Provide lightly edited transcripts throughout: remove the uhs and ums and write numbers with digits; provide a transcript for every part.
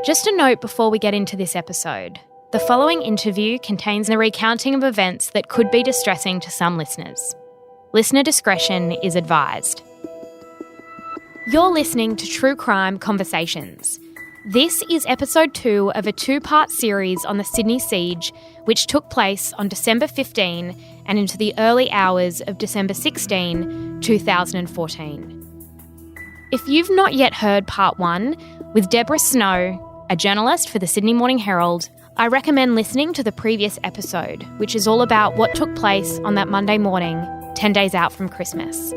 Just a note before we get into this episode. The following interview contains a recounting of events that could be distressing to some listeners. Listener discretion is advised. You're listening to True Crime Conversations. This is episode 2 of a 2-part series on the Sydney siege, which took place on December 15 and into the early hours of December 16, 2014. If you've not yet heard part 1 with Deborah Snow, a journalist for the Sydney Morning Herald, I recommend listening to the previous episode, which is all about what took place on that Monday morning, 10 days out from Christmas.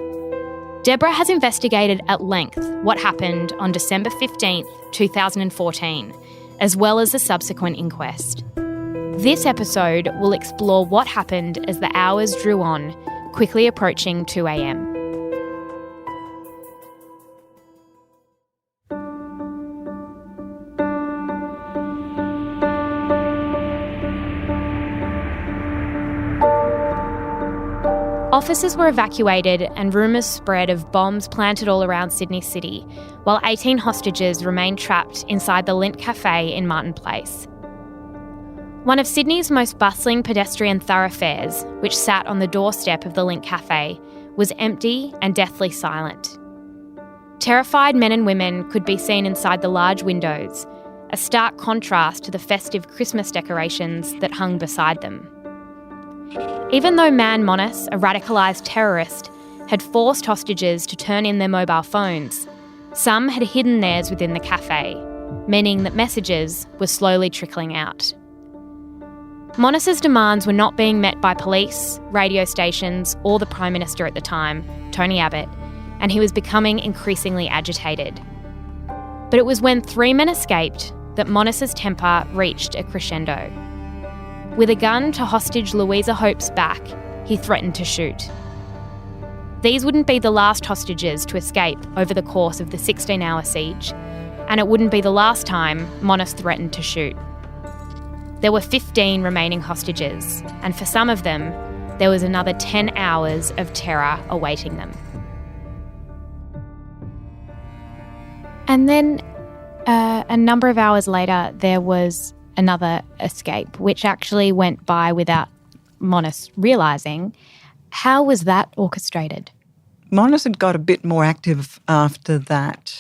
Deborah has investigated at length what happened on December 15th, 2014, as well as the subsequent inquest. This episode will explore what happened as the hours drew on, quickly approaching 2 a.m. Officers were evacuated and rumours spread of bombs planted all around Sydney City, while 18 hostages remained trapped inside the Lindt Cafe in Martin Place. One of Sydney's most bustling pedestrian thoroughfares, which sat on the doorstep of the Lindt Cafe, was empty and deathly silent. Terrified men and women could be seen inside the large windows, a stark contrast to the festive Christmas decorations that hung beside them. Even though Man Monis, a radicalised terrorist, had forced hostages to turn in their mobile phones, some had hidden theirs within the cafe, meaning that messages were slowly trickling out. Monis's demands were not being met by police, radio stations, or the Prime Minister at the time, Tony Abbott, and he was becoming increasingly agitated. But it was when 3 men escaped that Monis's temper reached a crescendo. With a gun to hostage Louisa Hope's back, he threatened to shoot. These wouldn't be the last hostages to escape over the course of the 16-hour siege, and it wouldn't be the last time Monis threatened to shoot. There were 15 remaining hostages, and for some of them, there was another 10 hours of terror awaiting them. And then, a number of hours later, there was another escape, which actually went by without Monis realising. How was that orchestrated? Monis had got a bit more active after that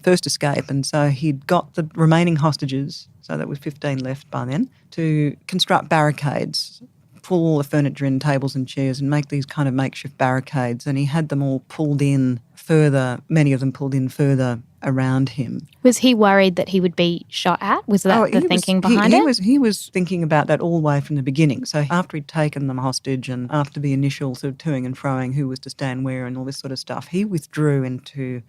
first escape, and so he'd got the remaining hostages, so there was 15 left by then, to construct barricades, pull all the furniture in, tables and chairs, and make these kind of makeshift barricades, and he had them all pulled in further, many of them pulled in further around him. Was he worried that he would be shot at? Was that the thinking behind it? He was thinking about that all the way from the beginning. So after he'd taken them hostage and after the initial sort of toing and froing, who was to stand where and all this sort of stuff, he withdrew into,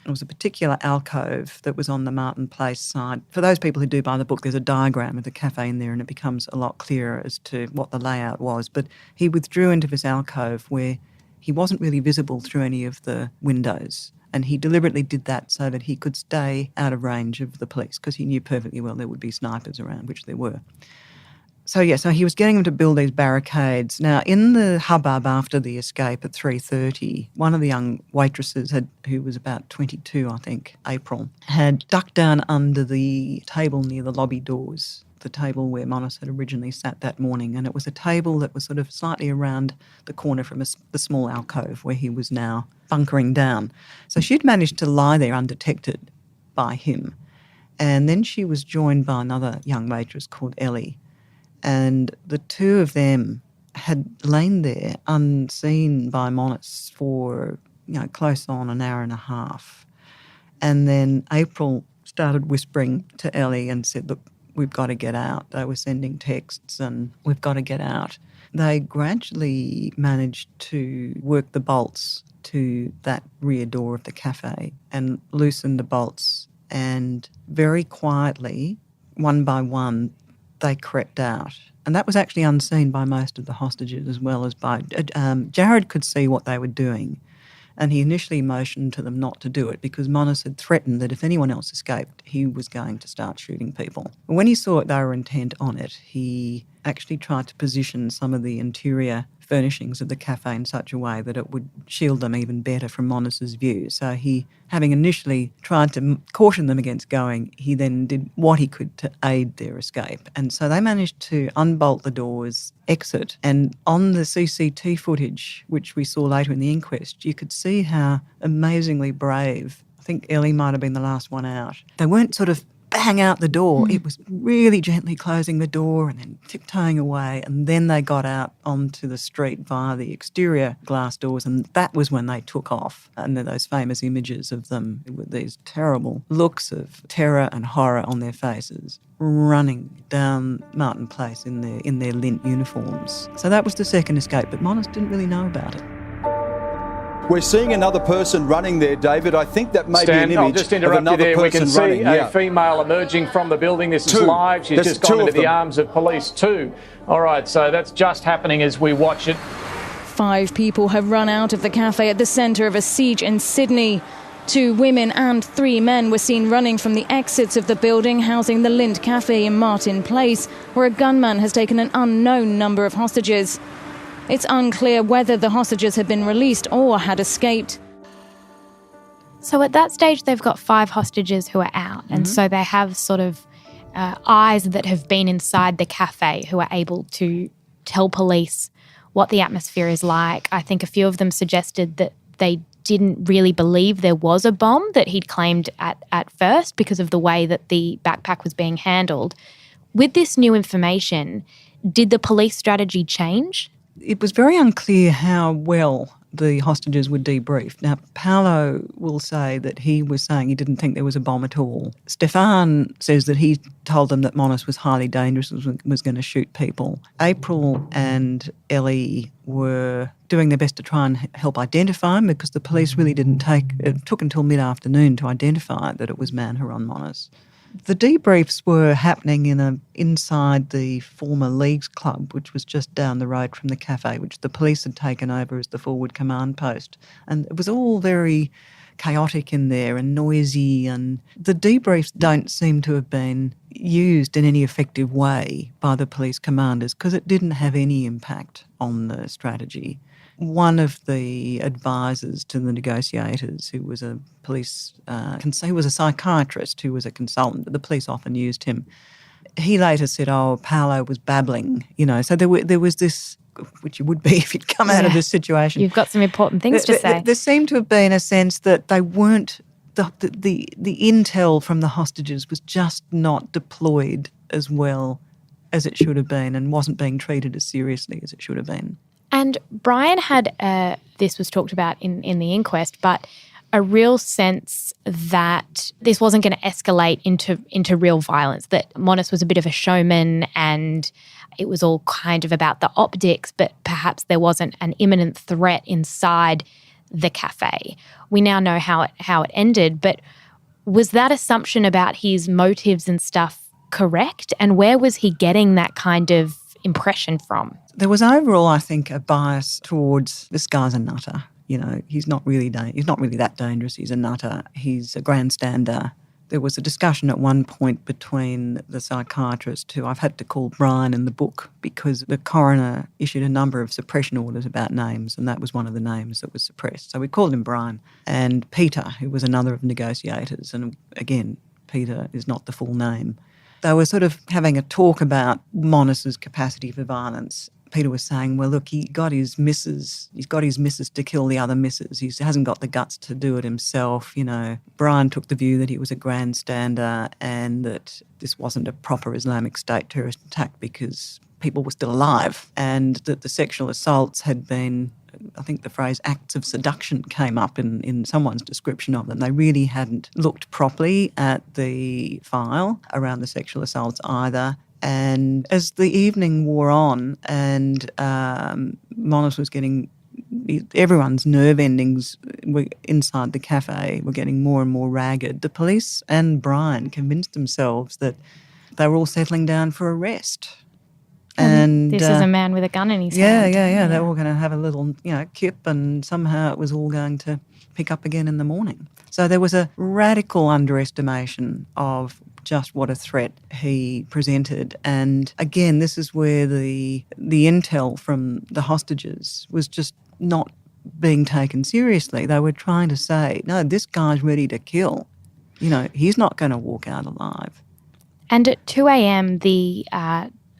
it was a particular alcove that was on the Martin Place side. For those people who do buy the book, there's a diagram of the cafe in there and it becomes a lot clearer as to what the layout was. But he withdrew into this alcove where he wasn't really visible through any of the windows. And he deliberately did that so that he could stay out of range of the police because he knew perfectly well there would be snipers around, which there were. So he was getting them to build these barricades. Now, in the hubbub after the escape at 3:30, one of the young waitresses, who was about 22, I think, April, had ducked down under the table near the lobby doors, the table where Monis had originally sat that morning. And it was a table that was sort of slightly around the corner from the small alcove where he was now bunkering down. So she'd managed to lie there undetected by him. And then she was joined by another young waitress called Ellie. And the two of them had lain there unseen by Monis for, close on an hour and a half. And then April started whispering to Ellie and said, look, we've got to get out. They were sending texts and we've got to get out. They gradually managed to work the bolts to that rear door of the cafe and loosen the bolts, and very quietly, one by one, they crept out. And that was actually unseen by most of the hostages as well as by... Jared could see what they were doing, and he initially motioned to them not to do it because Monis had threatened that if anyone else escaped, he was going to start shooting people. When he saw they were intent on it, he actually tried to position some of the interior furnishings of the cafe in such a way that it would shield them even better from Monis's view. So he, having initially tried to caution them against going, he then did what he could to aid their escape. And so they managed to unbolt the doors, exit, and on the CCT footage, which we saw later in the inquest, you could see how amazingly brave, I think Ellie might have been the last one out. They weren't sort of bang out the door. It was really gently closing the door and then tiptoeing away, and then they got out onto the street via the exterior glass doors, and that was when they took off. And there are those famous images of them with these terrible looks of terror and horror on their faces, running down Martin Place in their Lindt uniforms. So that was the second escape, but Monis didn't really know about it. We're seeing another person running there, David. I think that may be an image I'll just interrupt of another you there. We can person see running. a female emerging from the building. This is live. She's just gone into the arms of police. Two. All right, so that's just happening as we watch it. 5 people have run out of the cafe at the centre of a siege in Sydney. 2 women and 3 men were seen running from the exits of the building housing the Lindt Cafe in Martin Place, where a gunman has taken an unknown number of hostages. It's unclear whether the hostages had been released or had escaped. So at that stage, they've got 5 hostages who are out. And so they have sort of eyes that have been inside the cafe who are able to tell police what the atmosphere is like. I think a few of them suggested that they didn't really believe there was a bomb that he'd claimed at first because of the way that the backpack was being handled. With this new information, did the police strategy change? It was very unclear how well the hostages were debriefed. Now, Paolo will say that he was saying he didn't think there was a bomb at all. Stefan says that he told them that Monis was highly dangerous, was going to shoot people. April and Ellie were doing their best to try and help identify him because the police really it took until mid-afternoon to identify that it was Manharon Monis. The debriefs were happening inside the former Leagues Club, which was just down the road from the cafe, which the police had taken over as the forward command post. And it was all very chaotic in there and noisy, and the debriefs don't seem to have been used in any effective way by the police commanders because it didn't have any impact on the strategy. One of the advisors to the negotiators, who was a he was a psychiatrist who was a consultant, but the police often used him. He later said, Paolo was babbling, So there was this, which you would be if you'd come out of this situation. You've got some important things to say. There seemed to have been a sense that they weren't, the intel from the hostages was just not deployed as well as it should have been and wasn't being treated as seriously as it should have been. And Brian had, this was talked about in the inquest, but a real sense that this wasn't going to escalate into real violence, that Monis was a bit of a showman and it was all kind of about the optics, but perhaps there wasn't an imminent threat inside the cafe. We now know how it ended, but was that assumption about his motives and stuff correct? And where was he getting that kind of impression from? There was overall, I think, a bias towards this guy's a nutter. He's not really that dangerous. He's a nutter. He's a grandstander. There was a discussion at one point between the psychiatrist, who I've had to call Brian in the book, because the coroner issued a number of suppression orders about names, and that was one of the names that was suppressed. So we called him Brian. And Peter, who was another of the negotiators, and again, Peter is not the full name. They were sort of having a talk about Monis's capacity for violence. Peter was saying, well, look, he's got his missus to kill the other missus. He hasn't got the guts to do it himself. Brian took the view that he was a grandstander and that this wasn't a proper Islamic State terrorist attack because people were still alive, and that the sexual assaults had been, I think the phrase acts of seduction came up in someone's description of them. They really hadn't looked properly at the file around the sexual assaults either. And as the evening wore on and Monis was getting, everyone's nerve endings inside the cafe were getting more and more ragged, the police and Brian convinced themselves that they were all settling down for arrest. And this is a man with a gun in his hand. Yeah. They were all going to have a little, kip, and somehow it was all going to pick up again in the morning. So there was a radical underestimation of just what a threat he presented. And again, this is where the intel from the hostages was just not being taken seriously. They were trying to say, no, this guy's ready to kill. He's not going to walk out alive. And at 2 a.m, the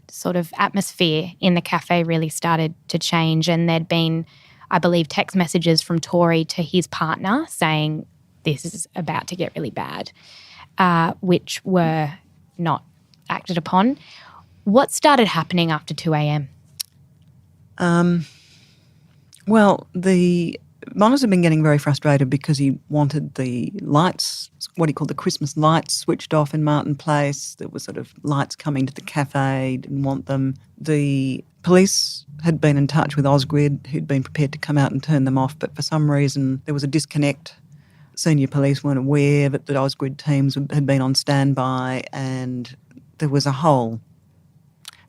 sort of atmosphere in the cafe really started to change, and there'd been, I believe, text messages from Tory to his partner saying this is about to get really bad, which were not acted upon. What started happening after 2 a.m? Well, the Monis had been getting very frustrated because he wanted the lights, what he called the Christmas lights, switched off in Martin Place. There was sort of lights coming to the cafe, didn't want them. The police had been in touch with Ausgrid, who'd been prepared to come out and turn them off, but for some reason there was a disconnect. Senior police weren't aware that the Ausgrid teams had been on standby, and there was a whole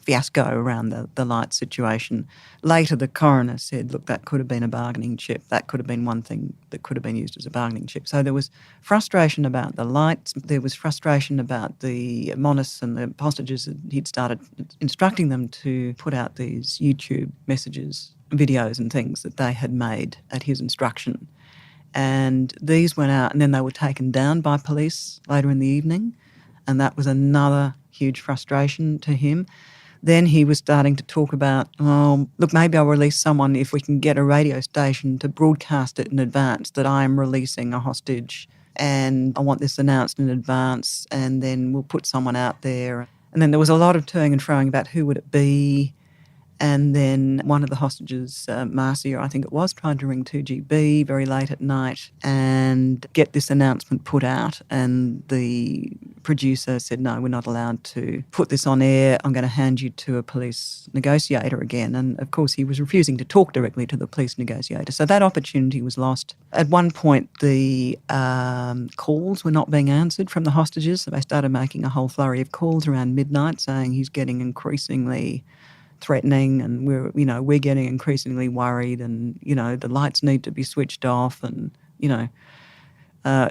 fiasco around the light situation. Later, the coroner said, look, that could have been a bargaining chip. That could have been one thing that could have been used as a bargaining chip. So there was frustration about the lights. There was frustration about the Monis and the hostages. He'd started instructing them to put out these YouTube messages, videos and things that they had made at his instruction. And these went out, and then they were taken down by police later in the evening, and that was another huge frustration to him. Then he was starting to talk about, look, maybe I'll release someone if we can get a radio station to broadcast it in advance that I am releasing a hostage and I want this announced in advance, and then we'll put someone out there. And then there was a lot of toing and froing about who would it be. And then one of the hostages, Marcia, I think it was, tried to ring 2GB very late at night and get this announcement put out. And the producer said, no, we're not allowed to put this on air. I'm going to hand you to a police negotiator again. And, of course, he was refusing to talk directly to the police negotiator. So that opportunity was lost. At one point, the calls were not being answered from the hostages. So they started making a whole flurry of calls around midnight saying he's getting increasingly threatening, and we're getting increasingly worried, and the lights need to be switched off, and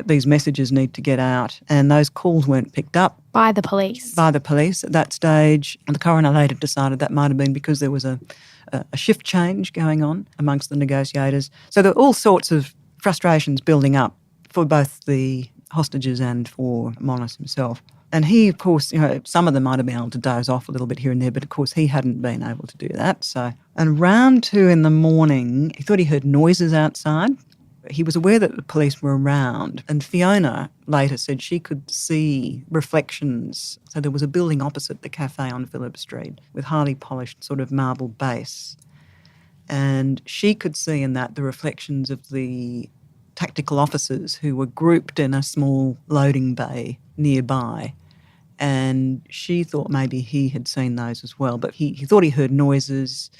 these messages need to get out. And those calls weren't picked up by the police. At that stage. And the coroner later decided that might have been because there was a shift change going on amongst the negotiators. So there were all sorts of frustrations building up for both the hostages and for Monis himself. And he, of course, some of them might have been able to doze off a little bit here and there, but of course he hadn't been able to do that. So, and around 2 a.m, he thought he heard noises outside. He was aware that the police were around, and Fiona later said she could see reflections. So there was a building opposite the cafe on Phillip Street with highly polished sort of marble base, and she could see in that the reflections of the tactical officers who were grouped in a small loading bay nearby, and she thought maybe he had seen those as well. But he thought he heard noises.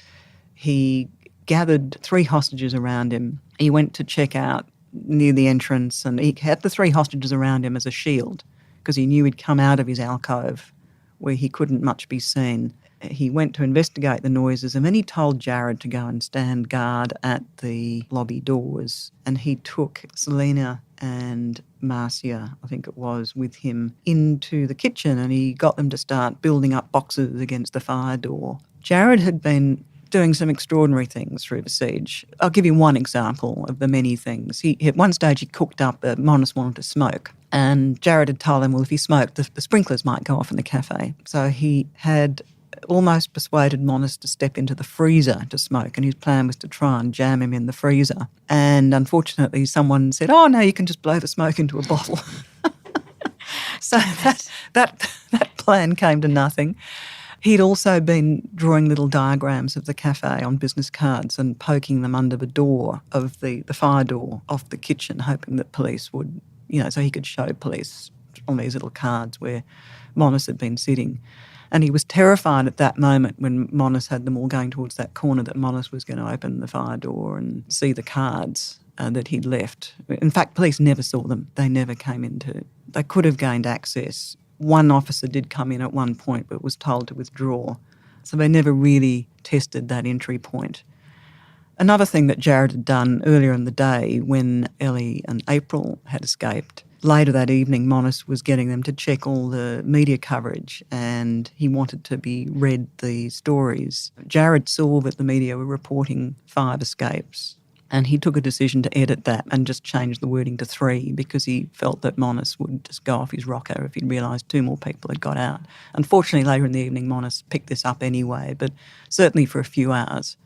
He gathered 3 hostages around him. He went to check out near the entrance, and he had the 3 hostages around him as a shield because he knew he'd come out of his alcove where he couldn't much be seen. He went to investigate the noises, and then he told Jared to go and stand guard at the lobby doors, and he took Selena and Marcia, I think it was, with him into the kitchen, and he got them to start building up boxes against the fire door. Jared had been doing some extraordinary things through the siege. I'll give you one example of the many things. At one stage he cooked up, Monis wanted to smoke, and Jared had told him, well, if he smoked, the sprinklers might go off in the cafe. So he had almost persuaded Monis to step into the freezer to smoke, and his plan was to try and jam him in the freezer. And unfortunately someone said, oh no, you can just blow the smoke into a bottle. So that plan came to nothing. He'd also been drawing little diagrams of the cafe on business cards and poking them under the door of the fire door off the kitchen, hoping that police would, so he could show police on these little cards where Monis had been sitting. And he was terrified at that moment when Monis had them all going towards that corner that Monis was going to open the fire door and see the cards that he'd left. In fact, police never saw them. They never came into. They could have gained access. One officer did come in at one point but was told to withdraw. So they never really tested that entry point. Another thing that Jared had done earlier in the day when Ellie and April had escaped, later that evening Monis was getting them to check all the media coverage and he wanted to be read the stories. Jared saw that the media were reporting 5 escapes and he took a decision to edit that and just change the wording to 3 because he felt that Monis would just go off his rocker if he'd realised 2 more people had got out. Unfortunately, later in the evening Monis picked this up anyway, but certainly for a few hours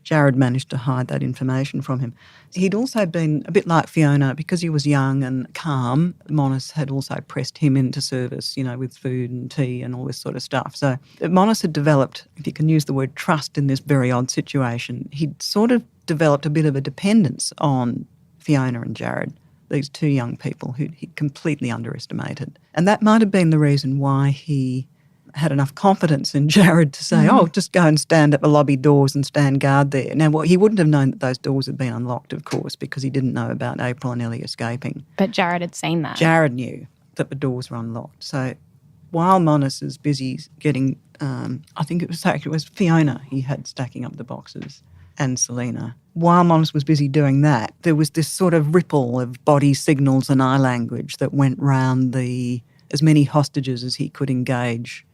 Jared managed to hide that information from him. He'd also been a bit like Fiona, because he was young and calm, Monis had also pressed him into service, with food and tea and all this sort of stuff. So Monis had developed, if you can use the word trust in this very odd situation, he'd sort of developed a bit of a dependence on Fiona and Jared, these 2 young people who he completely underestimated. And that might have been the reason why he had enough confidence in Jared to say, just go and stand at the lobby doors and stand guard there. Now, he wouldn't have known that those doors had been unlocked, of course, because he didn't know about April and Ellie escaping. But Jared had seen that. Jared knew that the doors were unlocked. So while Monis is busy getting, I think it was Fiona he had stacking up the boxes and Selena. While Monis was busy doing that, there was this sort of ripple of body signals and eye language that went round as many hostages as he could engage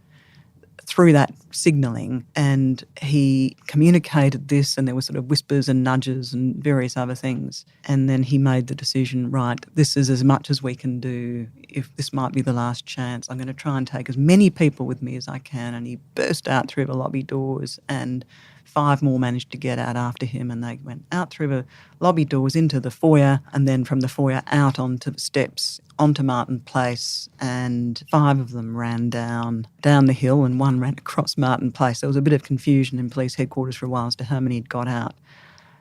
through that signalling, and he communicated this, and there were sort of whispers and nudges and various other things. And then he made the decision, right, this is as much as we can do. If this might be the last chance, I'm going to try and take as many people with me as I can. And he burst out through the lobby doors, and 5 more managed to get out after him, and they went out through the lobby doors into the foyer, and then from the foyer out onto the steps onto Martin Place, and 5 of them ran down the hill and 1 ran across Martin Place. There was a bit of confusion in police headquarters for a while as to how many had got out.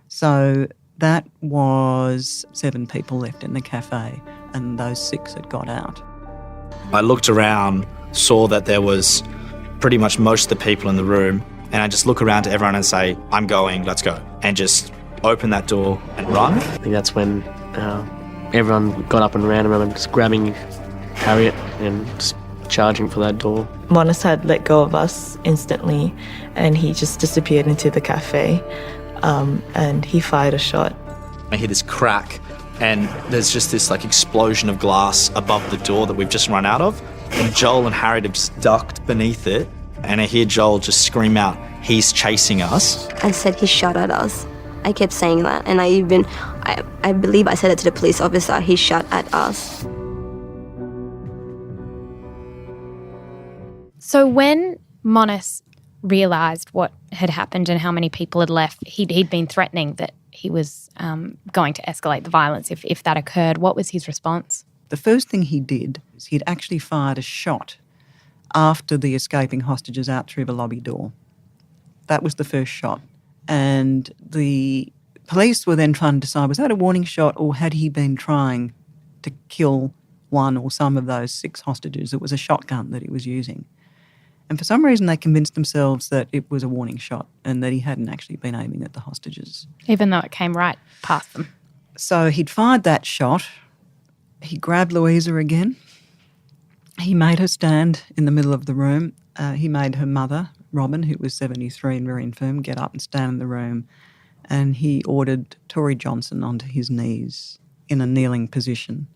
So that was 7 people left in the cafe, and those 6 had got out. I looked around, saw that there was pretty much most of the people in the room, and I just look around to everyone and say, I'm going, let's go, and just open that door and run. I think that's when everyone got up and ran. I remember just grabbing Harriet and just charging for that door. Monis had let go of us instantly and he just disappeared into the cafe and he fired a shot. I hear this crack and there's just this explosion of glass above the door that we've just run out of, and Joel and Harriet have just ducked beneath it, and I hear Joel just scream out, he's chasing us. I said he shot at us. I kept saying that, and I believe I said it to the police officer, he shot at us. So when Monis realised what had happened and how many people had left, he'd been threatening that he was going to escalate the violence if that occurred. What was his response? The first thing he did is he'd actually fired a shot after the escaping hostages out through the lobby door. That was the first shot. And the police were then trying to decide, was that a warning shot or had he been trying to kill one or some of those 6 hostages? It was a shotgun that he was using. And for some reason they convinced themselves that it was a warning shot and that he hadn't actually been aiming at the hostages. Even though it came right past them. So he'd fired that shot. He grabbed Louisa again. He made her stand in the middle of the room. He made her mother, Robin, who was 73 and very infirm, get up and stand in the room. And he ordered Tory Johnson onto his knees in a kneeling position.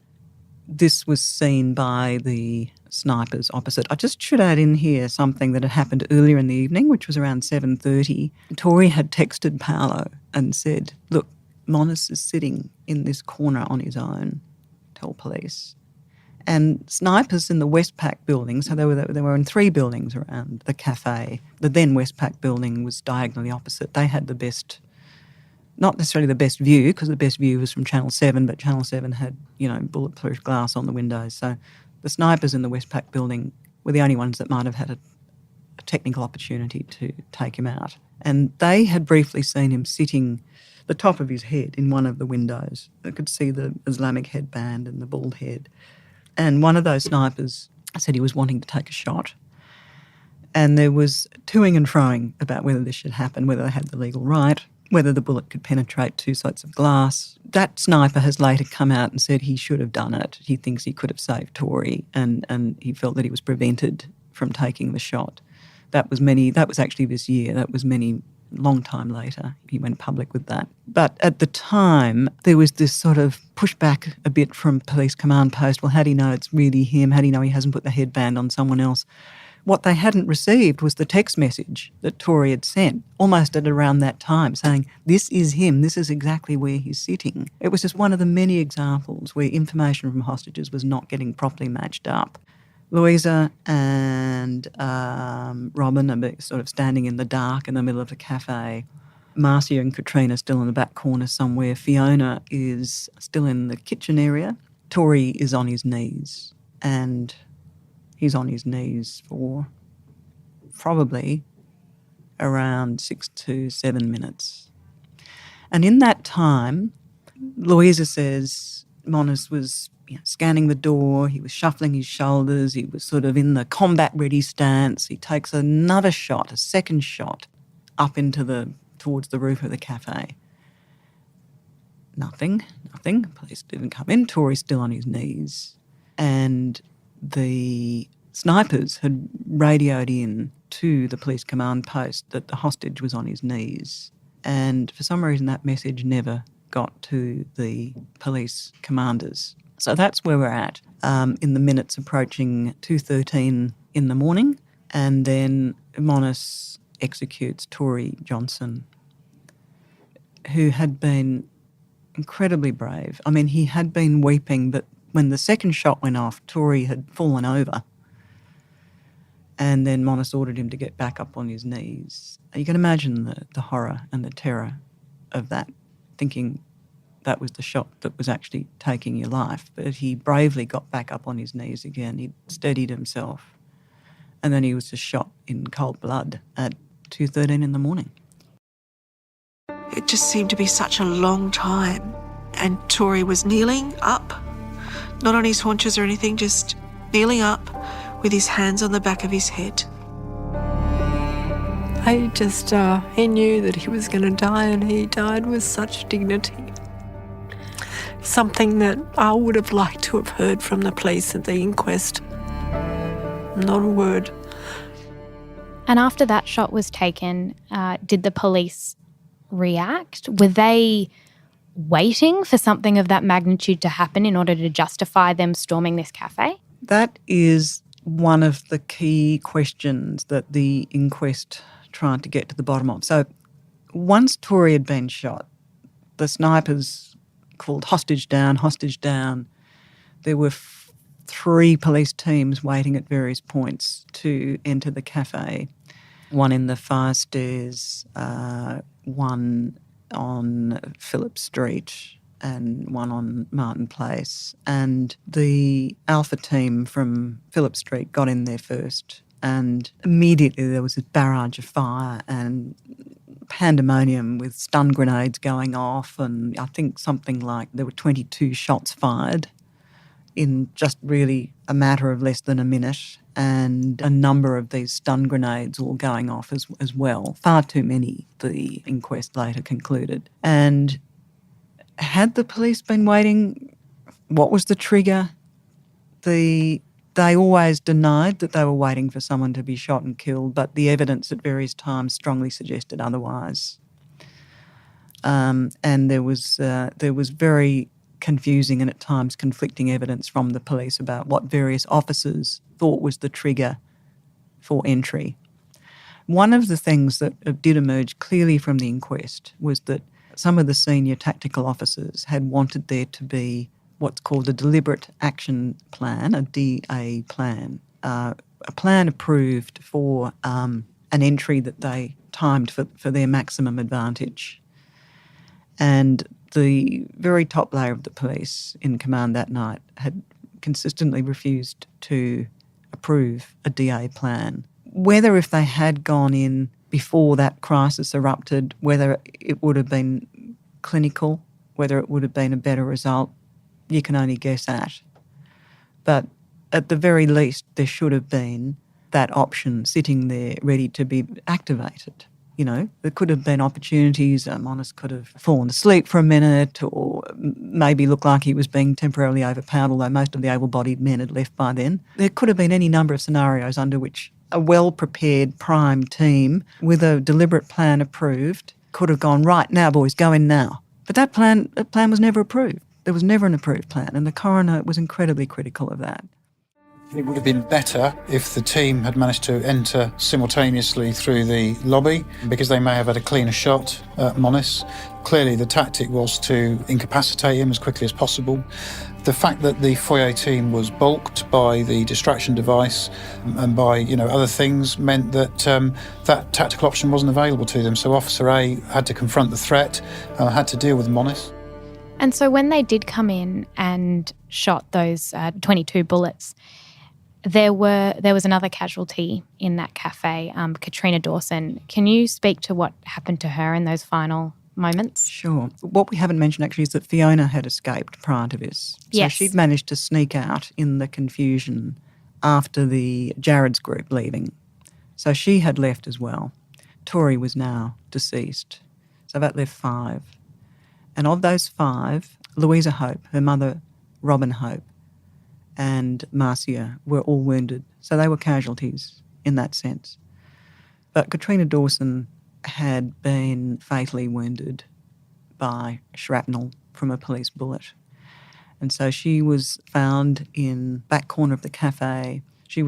This was seen by the snipers opposite. I just should add in here something that had happened earlier in the evening, which was around 7:30. Tory had texted Paolo and said, look, Monis is sitting in this corner on his own, tell police. And snipers in the Westpac building, so they were in 3 buildings around the cafe. The then Westpac building was diagonally opposite. They had the best, not necessarily the best view, because the best view was from Channel 7, but Channel 7 had, bulletproof glass on the windows. So the snipers in the Westpac building were the only ones that might have had a technical opportunity to take him out. And they had briefly seen him sitting the top of his head in one of the windows. They could see the Islamic headband and the bald head. And one of those snipers said he was wanting to take a shot. And there was toing and froing about whether this should happen, whether they had the legal right, whether the bullet could penetrate 2 sides of glass. That sniper has later come out and said he should have done it. He thinks he could have saved Tory and he felt that he was prevented from taking the shot. That was actually this year. That was many long time later, he went public with that. But at the time, there was this sort of pushback a bit from police command post. Well, how do you know it's really him? How do you know he hasn't put the headband on someone else? What they hadn't received was the text message that Tory had sent, almost at around that time, saying, this is him, this is exactly where he's sitting. It was just one of the many examples where information from hostages was not getting properly matched up. Louisa and Robin are sort of standing in the dark in the middle of the cafe. Marcia and Katrina still in the back corner somewhere. Fiona is still in the kitchen area. Tory is on his knees, and he's on his knees for probably around 6 to 7 minutes. And in that time, Louisa says Monis was scanning the door, he was shuffling his shoulders, he was sort of in the combat-ready stance. He takes another shot, a second shot, up towards the roof of the cafe. Nothing. Police didn't come in. Tory's still on his knees. And the snipers had radioed in to the police command post that the hostage was on his knees. And for some reason that message never got to the police commanders. So that's where we're at in the minutes approaching 2:13 in the morning, and then Monis executes Tory Johnson, who had been incredibly brave. I mean, he had been weeping, but when the second shot went off, Tory had fallen over, and then Monis ordered him to get back up on his knees. You can imagine the horror and the terror of that, thinking that was the shot that was actually taking your life. But he bravely got back up on his knees again. He steadied himself. And then he was just shot in cold blood at 2:13 in the morning. It just seemed to be such a long time. And Tory was kneeling up, not on his haunches or anything, just kneeling up with his hands on the back of his head. He knew that he was going to die, and he died with such dignity. Something that I would have liked to have heard from the police at the inquest. Not a word. And after that shot was taken, did the police react? Were they waiting for something of that magnitude to happen in order to justify them storming this cafe? That is one of the key questions that the inquest tried to get to the bottom of. So once Tory had been shot, the snipers called hostage down. There were 3 police teams waiting at various points to enter the cafe. One in the fire stairs, one on Phillip Street, and one on Martin Place. And the Alpha team from Phillip Street got in there first, and immediately there was a barrage of fire and pandemonium with stun grenades going off, and I think something like there were 22 shots fired in just really a matter of less than a minute, and a number of these stun grenades all going off as well. Far too many, the inquest later concluded. And had the police been waiting, what was the trigger? They always denied that they were waiting for someone to be shot and killed, but the evidence at various times strongly suggested otherwise. And there was very confusing and at times conflicting evidence from the police about what various officers thought was the trigger for entry. One of the things that did emerge clearly from the inquest was that some of the senior tactical officers had wanted there to be what's called a deliberate action plan, a DA plan, a plan approved for an entry that they timed for their maximum advantage. And the very top layer of the police in command that night had consistently refused to approve a DA plan. Whether if they had gone in before that crisis erupted, whether it would have been clinical, whether it would have been a better result, you can only guess at. But at the very least, there should have been that option sitting there ready to be activated. You know, there could have been opportunities. Monis could have fallen asleep for a minute or maybe looked like he was being temporarily overpowered, although most of the able-bodied men had left by then. There could have been any number of scenarios under which a well-prepared prime team with a deliberate plan approved could have gone, right, now boys, go in now. But that plan was never approved. There was never an approved plan, and the coroner was incredibly critical of that. It would have been better if the team had managed to enter simultaneously through the lobby, because they may have had a cleaner shot at Monis. Clearly the tactic was to incapacitate him as quickly as possible. The fact that the foyer team was balked by the distraction device and by other things meant that that tactical option wasn't available to them. So Officer A had to confront the threat, had to deal with Monis. And so when they did come in and shot those 22 bullets, there was another casualty in that cafe, Katrina Dawson. Can you speak to what happened to her in those final moments? Sure. What we haven't mentioned actually is that Fiona had escaped prior to this. Yes. So she'd managed to sneak out in the confusion after the Jared's group leaving. So she had left as well. Tori was now deceased. So that left 5. And of those 5, Louisa Hope, her mother, Robin Hope, and Marcia were all wounded. So they were casualties in that sense. But Katrina Dawson had been fatally wounded by shrapnel from a police bullet. And so she was found in back corner of the cafe. She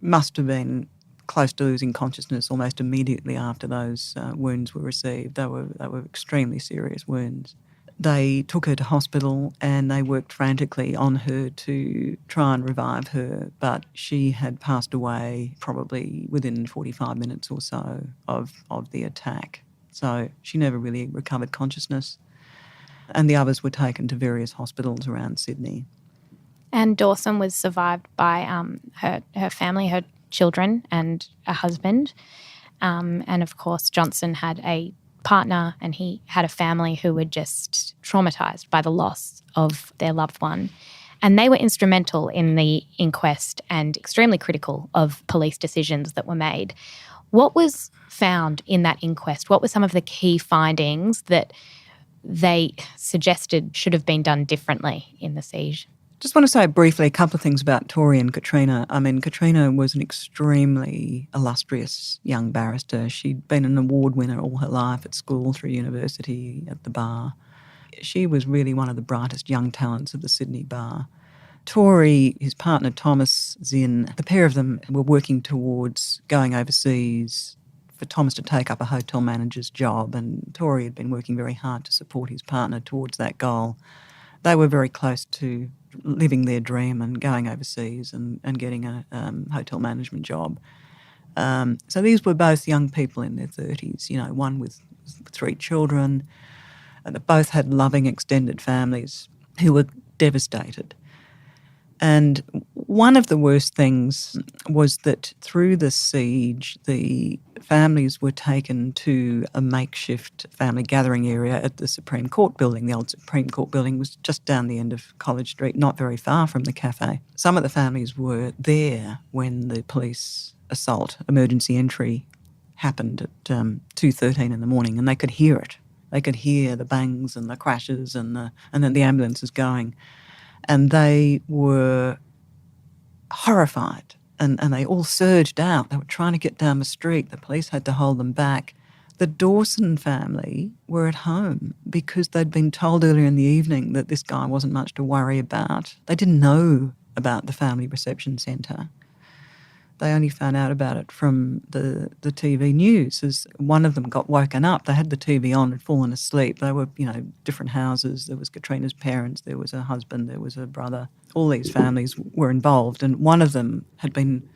must have been close to losing consciousness almost immediately after those wounds were received. They were extremely serious wounds. They took her to hospital and they worked frantically on her to try and revive her, but she had passed away probably within 45 minutes or so of the attack. So she never really recovered consciousness. And the others were taken to various hospitals around Sydney. And Dawson was survived by her family, her children and a husband. And of course, Johnson had a partner and he had a family who were just traumatised by the loss of their loved one. And they were instrumental in the inquest and extremely critical of police decisions that were made. What was found in that inquest? What were some of the key findings that they suggested should have been done differently in the siege? Just want to say briefly a couple of things about Tori and Katrina. I mean, Katrina was an extremely illustrious young barrister. She'd been an award winner all her life at school, through university, at the bar. She was really one of the brightest young talents of the Sydney bar. Tori, his partner Thomas Zinn, the pair of them were working towards going overseas for Thomas to take up a hotel manager's job, and Tori had been working very hard to support his partner towards that goal. They were very close to living their dream and going overseas and getting a hotel management job. So these were both young people in their 30s, one with 3 children. They both had loving extended families who were devastated. And one of the worst things was that through the siege, the families were taken to a makeshift family gathering area at the Supreme Court building. The old Supreme Court building was just down the end of College Street, not very far from the cafe. Some of the families were there when the police assault, emergency entry, happened at 2:13 in the morning, and they could hear it. They could hear the bangs and the crashes and then the ambulances going. And they were horrified and they all surged out. They were trying to get down the street. The police had to hold them back. The Dawson family were at home because they'd been told earlier in the evening that this guy wasn't much to worry about. They didn't know about the family reception centre. They only found out about it from the TV news. As one of them got woken up, they had the TV on and fallen asleep. They were, different houses. There was Katrina's parents, there was a husband, there was a brother. All these families were involved, and one of them had been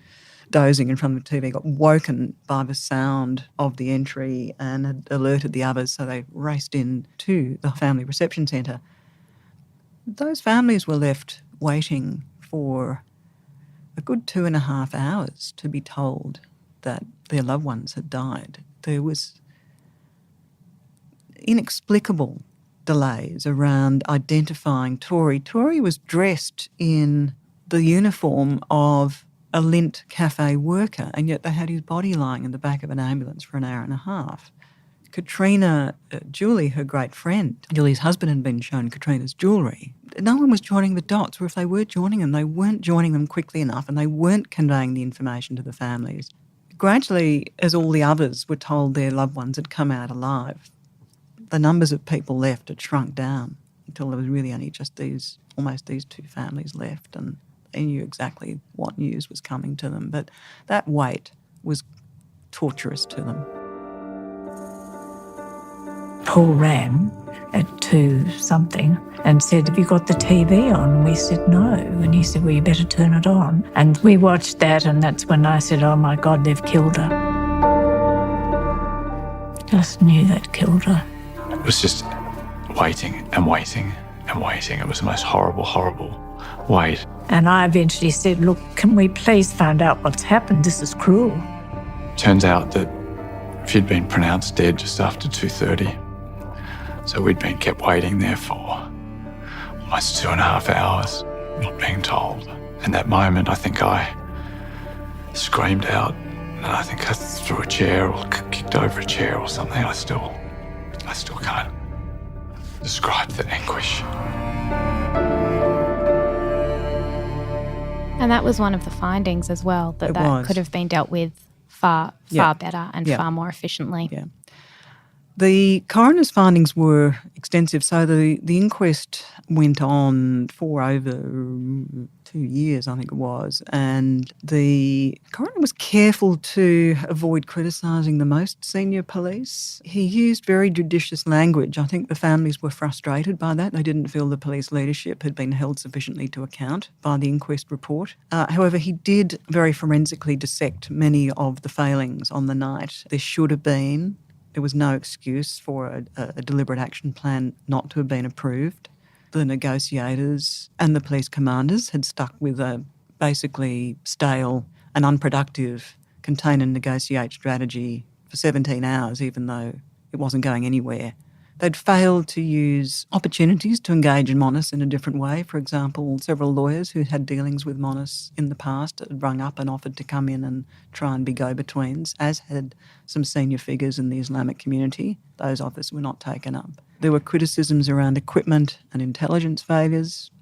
dozing in front of the TV, got woken by the sound of the entry and had alerted the others, so they raced in to the family reception centre. Those families were left waiting for a good 2.5 hours to be told that their loved ones had died. There was inexplicable delays around identifying Tori. Tori was dressed in the uniform of a Lindt Cafe worker, and yet they had his body lying in the back of an ambulance for an hour and a half. Katrina, Julie, her great friend, Julie's husband, had been shown Katrina's jewellery. No one was joining the dots, or if they were joining them, they weren't joining them quickly enough and they weren't conveying the information to the families. gradually, as all the others were told their loved ones had come out alive, the numbers of people left had shrunk down until there was really only just almost these two families left, and they knew exactly what news was coming to them. But that wait was torturous to them. Paul rang at 2-something and said, "Have you got the TV on?" And we said, "No." And he said, "Well, you better turn it on." And we watched that, and that's when I said, "Oh my God, they've killed her." Just knew they'd killed her. It was just waiting and waiting and waiting. It was the most horrible, horrible wait. And I eventually said, "Look, can we please find out what's happened? This is cruel." Turns out that she'd been pronounced dead just after 2:30. So we'd been kept waiting there for almost 2.5 hours, not being told. And that moment, I think I screamed out, and I think I threw a chair or kicked over a chair or something. I still can't describe the anguish. And that was one of the findings as well, that could have been dealt with far better and far more efficiently. Yeah. The coroner's findings were extensive. So the inquest went on for over 2 years, I think it was, and the coroner was careful to avoid criticising the most senior police. He used very judicious language. I think the families were frustrated by that. They didn't feel the police leadership had been held sufficiently to account by the inquest report. However, he did very forensically dissect many of the failings on the night. There was no excuse for a deliberate action plan not to have been approved. The negotiators and the police commanders had stuck with a basically stale and unproductive contain and negotiate strategy for 17 hours, even though it wasn't going anywhere. They'd failed to use opportunities to engage in Monis in a different way. For example, several lawyers who had dealings with Monis in the past had rung up and offered to come in and try and be go-betweens, as had some senior figures in the Islamic community. Those offers were not taken up. There were criticisms around equipment and intelligence failures,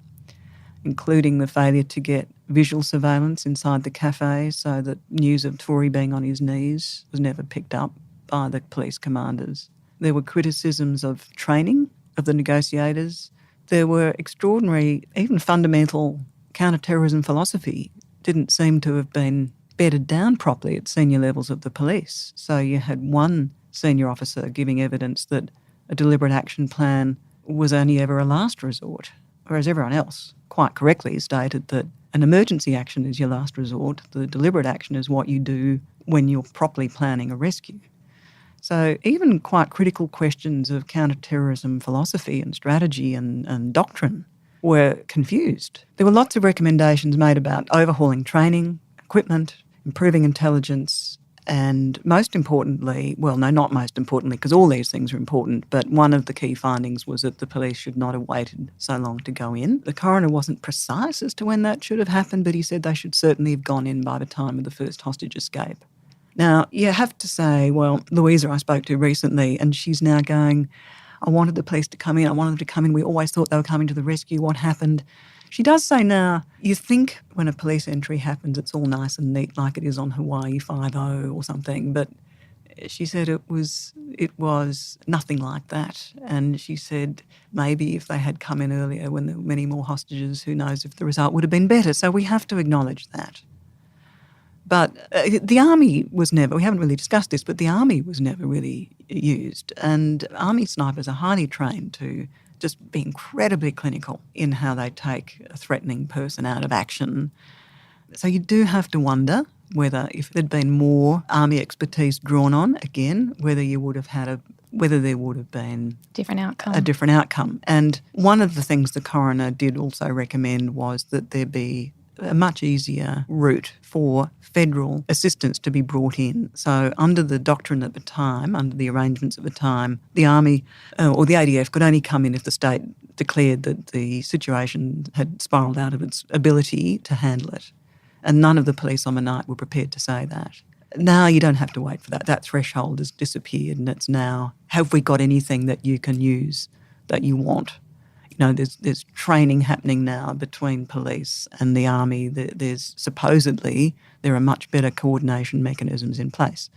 including the failure to get visual surveillance inside the cafe so that news of Tory being on his knees was never picked up by the police commanders. There were criticisms of training of the negotiators. There were extraordinary, even fundamental counter-terrorism philosophy didn't seem to have been bedded down properly at senior levels of the police. So you had one senior officer giving evidence that a deliberate action plan was only ever a last resort, whereas everyone else quite correctly stated that an emergency action is your last resort. The deliberate action is what you do when you're properly planning a rescue. So even quite critical questions of counter-terrorism philosophy and strategy and doctrine were confused. There were lots of recommendations made about overhauling training, equipment, improving intelligence, and most importantly, well, no, not most importantly, because all these things are important, but one of the key findings was that the police should not have waited so long to go in. The coroner wasn't precise as to when that should have happened, but he said they should certainly have gone in by the time of the first hostage escape. Now, you have to say, well, Louisa I spoke to recently, and she's now going, I wanted the police to come in, I wanted them to come in, we always thought they were coming to the rescue, what happened? She does say now, you think when a police entry happens it's all nice and neat like it is on Hawaii 5-0 or something, but she said it was nothing like that. And she said maybe if they had come in earlier when there were many more hostages, who knows if the result would have been better. So we have to acknowledge that. But the army was never, we haven't really discussed this, but the army was never really used. And army snipers are highly trained to just be incredibly clinical in how they take a threatening person out of action. So you do have to wonder whether if there'd been more army expertise drawn on, again, whether there would have been a different outcome. And one of the things the coroner did also recommend was that there be a much easier route for federal assistance to be brought in. So under the doctrine at the time, under the arrangements at the time, the Army or the ADF could only come in if the state declared that the situation had spiralled out of its ability to handle it. And none of the police on the night were prepared to say that. Now you don't have to wait for that. That threshold has disappeared, and it's now, have we got anything that you can use that you want There's training happening now between police and the army. There's supposedly there are much better coordination mechanisms in place.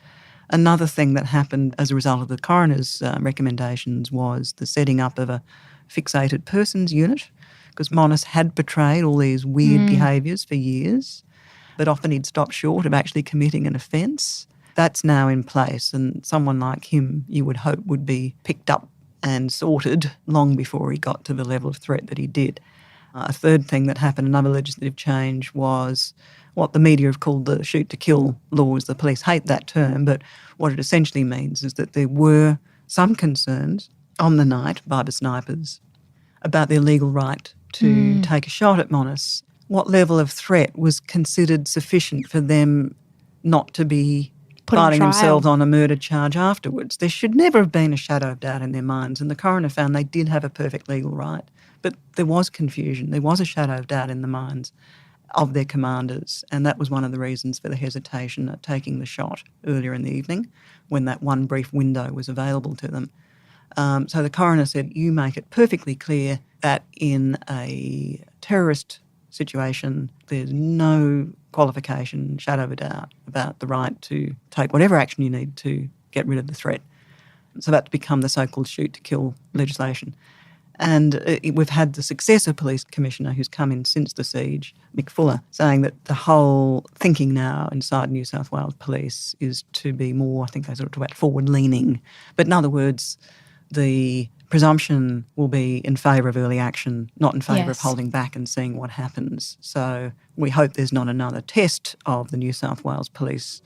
Another thing that happened as a result of the coroner's recommendations was the setting up of a fixated persons unit, because Monis had portrayed all these weird behaviours for years, but often he'd stop short of actually committing an offence. That's now in place, and someone like him, you would hope, would be picked up and sorted long before he got to the level of threat that he did. A third thing that happened, another legislative change, was what the media have called the shoot-to-kill laws. The police hate that term, but what it essentially means is that there were some concerns on the night by the snipers about their legal right to take a shot at Monis. What level of threat was considered sufficient for them not to be fighting themselves on a murder charge afterwards? There should never have been a shadow of doubt in their minds, and the coroner found they did have a perfect legal right. But there was confusion. There was a shadow of doubt in the minds of their commanders, and that was one of the reasons for the hesitation at taking the shot earlier in the evening when that one brief window was available to them. So the coroner said, you make it perfectly clear that in a terrorist situation there's no qualification, shadow of a doubt, about the right to take whatever action you need to get rid of the threat. So that's become the so-called shoot-to-kill legislation. And we've had the successor police commissioner who's come in since the siege, Mick Fuller, saying that the whole thinking now inside New South Wales Police is to be more, I think they sort of talk about forward-leaning. But in other words, the presumption will be in favour of early action, not in favour of holding back and seeing what happens. So we hope there's not another test of the New South Wales Police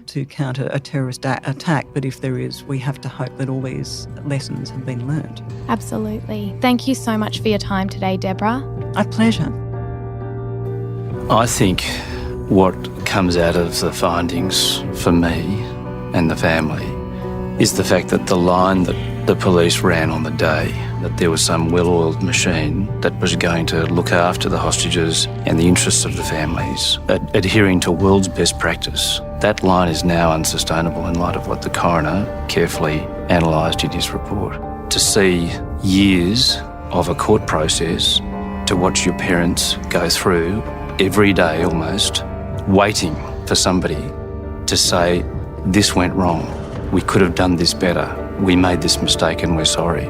to counter a terrorist attack, but if there is, we have to hope that all these lessons have been learnt. Absolutely. Thank you so much for your time today, Deborah. A pleasure. I think what comes out of the findings for me and the family is the fact that the line that the police ran on the day, that there was some well-oiled machine that was going to look after the hostages and the interests of the families, adhering to world's best practice. That line is now unsustainable in light of what the coroner carefully analysed in his report. To see years of a court process, to watch your parents go through every day almost, waiting for somebody to say, this went wrong, we could have done this better, we made this mistake and we're sorry.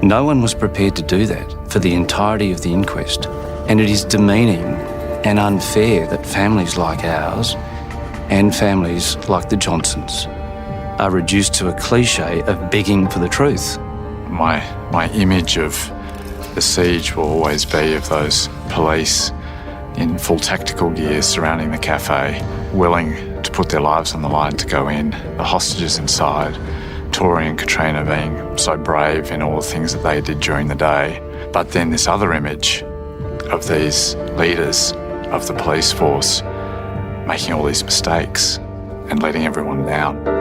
No one was prepared to do that for the entirety of the inquest, and it is demeaning and unfair that families like ours and families like the Johnsons are reduced to a cliche of begging for the truth. My image of the siege will always be of those police in full tactical gear surrounding the cafe, willing to put their lives on the line to go in, the hostages inside, Tori and Katrina being so brave in all the things that they did during the day. But then this other image of these leaders of the police force making all these mistakes and letting everyone down.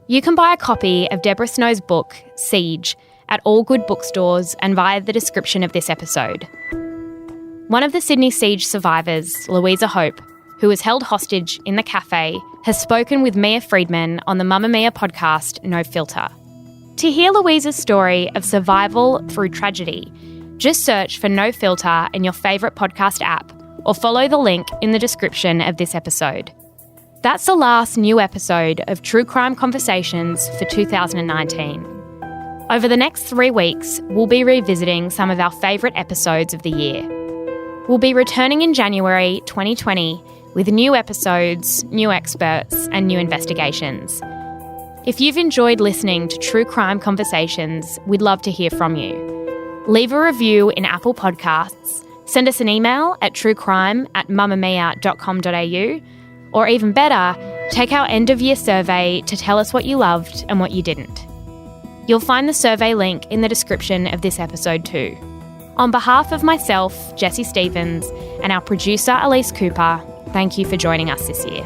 You can buy a copy of Deborah Snow's book, Siege, at all good bookstores and via the description of this episode. One of the Sydney siege survivors, Louisa Hope, who was held hostage in the cafe, has spoken with Mia Friedman on the Mamma Mia podcast, No Filter. To hear Louisa's story of survival through tragedy, just search for No Filter in your favourite podcast app or follow the link in the description of this episode. That's the last new episode of True Crime Conversations for 2019. Over the next 3 weeks, we'll be revisiting some of our favourite episodes of the year. We'll be returning in January 2020 with new episodes, new experts, and new investigations. If you've enjoyed listening to True Crime Conversations, we'd love to hear from you. Leave a review in Apple Podcasts, send us an email at truecrime@mamamia.com.au, or even better, take our end-of-year survey to tell us what you loved and what you didn't. You'll find the survey link in the description of this episode too. On behalf of myself, Jessie Stevens, and our producer, Elise Cooper, thank you for joining us this year.